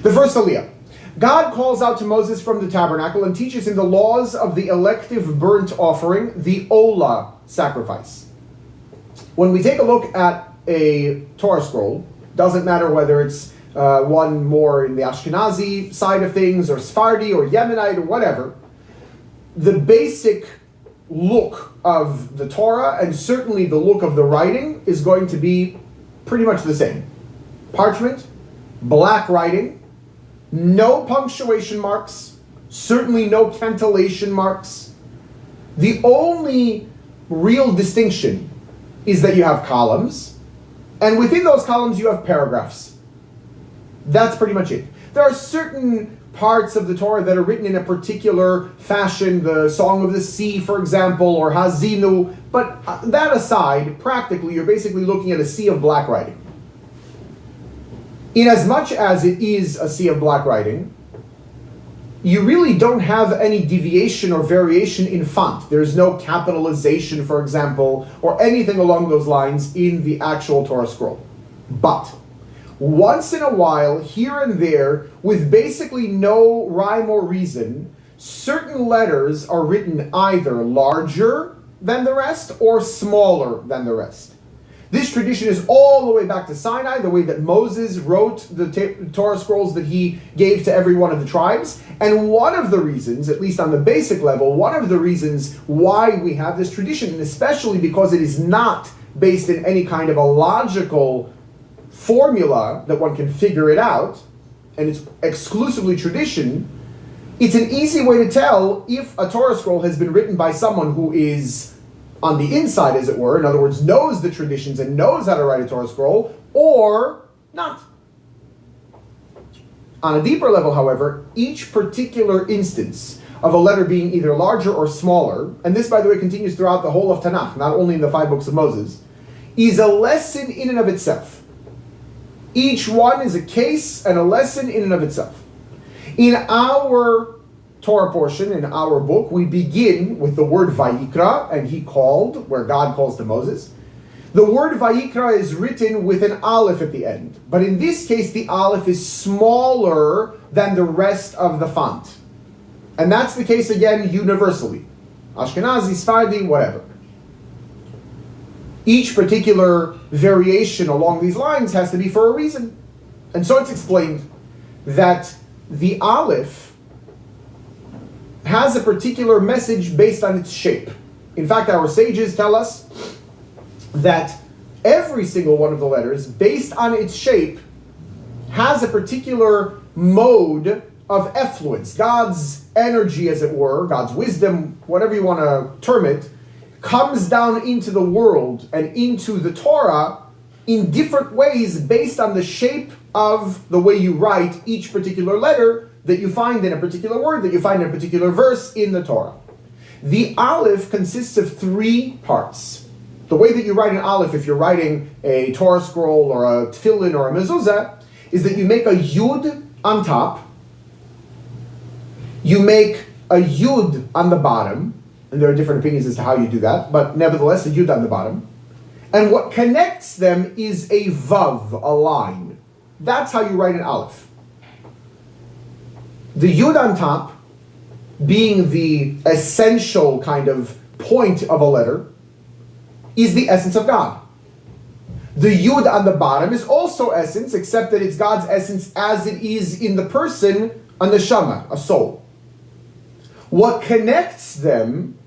The first aliyah. God calls out to Moses from the tabernacle and teaches him the laws of the elective burnt offering, the Olah sacrifice. When we take a look at a Torah scroll, doesn't matter whether it's one more in the Ashkenazi side of things, or Sephardi, or Yemenite, or whatever, the basic look of the Torah, and certainly the look of the writing, is going to be pretty much the same. Parchment, black writing, no punctuation marks, certainly no cantillation marks. The only real distinction is that you have columns, and within those columns you have paragraphs. That's pretty much it. There are certain parts of the Torah that are written in a particular fashion, the Song of the Sea, for example, or Hazinu, but that aside, practically you're basically looking at a sea of black writing. In as much as it is a sea of black writing, you really don't have any deviation or variation in font. There's no capitalization, for example, or anything along those lines in the actual Torah scroll. But once in a while, here and there, with basically no rhyme or reason, certain letters are written either larger than the rest or smaller than the rest. This tradition is all the way back to Sinai, the way that Moses wrote the Torah scrolls that he gave to every one of the tribes. And one of the reasons, at least on the basic level, one of the reasons why we have this tradition, and especially because it is not based in any kind of a logical formula that one can figure it out, and it's exclusively tradition, it's an easy way to tell if a Torah scroll has been written by someone who is on the inside, as it were, in other words, knows the traditions and knows how to write a Torah scroll, or not. On a deeper level, however, each particular instance of a letter being either larger or smaller, and this, by the way, continues throughout the whole of Tanakh, not only in the 5 books of Moses, is a lesson in and of itself. Each one is a case and a lesson in and of itself. In our Torah portion, in our book, we begin with the word Vayikra, and he called, where God calls to Moses. The word Vayikra is written with an Alef at the end, but in this case the Alef is smaller than the rest of the font. And that's the case again universally. Ashkenazi, Sephardi, whatever. Each particular variation along these lines has to be for a reason. And so it's explained that the Alef has a particular message based on its shape. In fact, our sages tell us that every single one of the letters, based on its shape, has a particular mode of effluence. God's energy, as it were, God's wisdom, whatever you want to term it, comes down into the world and into the Torah in different ways based on the shape of the way you write each particular letter that you find in a particular word, that you find in a particular verse in the Torah. The Alef consists of 3 parts. The way that you write an Alef, if you're writing a Torah scroll or a tefillin or a mezuzah, is that you make a Yud on top, you make a Yud on the bottom, and there are different opinions as to how you do that, but nevertheless, a Yud on the bottom. And what connects them is a Vav, a line. That's how you write an Alef. The Yud on top, being the essential kind of point of a letter, is the essence of God. The Yud on the bottom is also essence, except that it's God's essence as it is in the person, a neshama, a soul. What connects them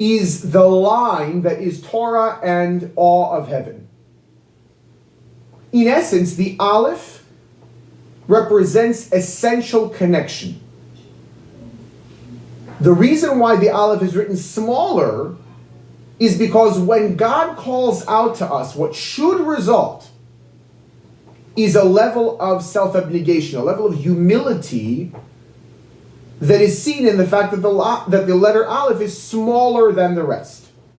is the line that is Torah and awe of heaven. In essence, the Alef represents essential connection. The reason why the Alef is written smaller is because when God calls out to us, what should result is a level of self-abnegation, a level of humility that is seen in the fact that the letter Alef is smaller than the rest.